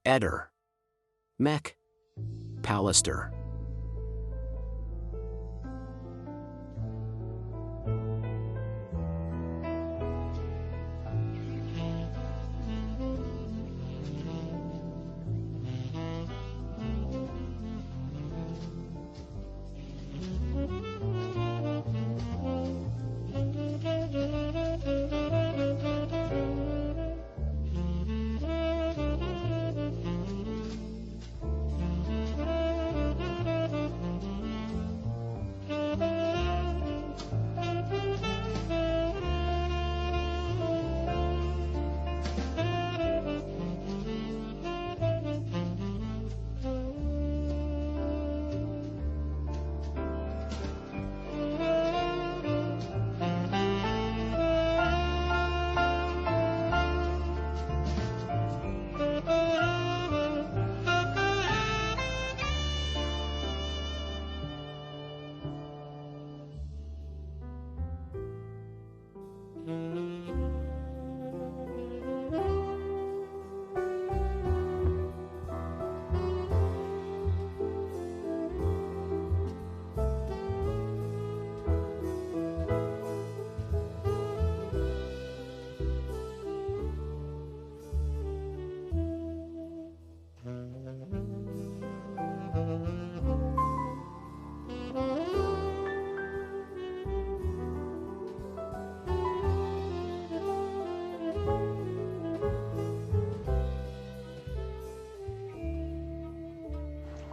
Eder. Mech. Pallister.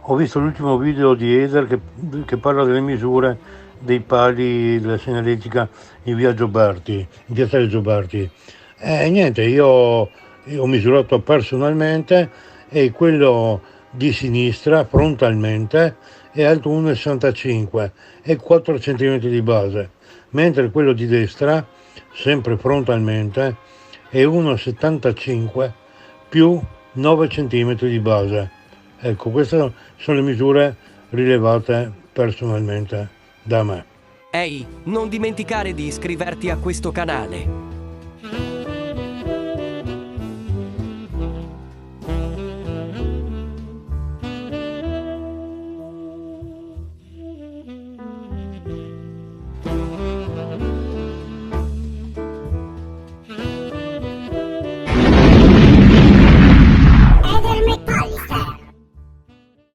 Ho visto l'ultimo video di Eder che parla delle misure dei pali della segnaletica in via Gioberti, in piazzale Gioberti. E niente, io ho misurato personalmente e quello di sinistra frontalmente è alto 1,65 e 4 cm di base, mentre quello di destra, sempre frontalmente, è 1,75 più 9 cm di base. Ecco, queste sono le misure rilevate personalmente da me. Ehi, non dimenticare di iscriverti a questo canale.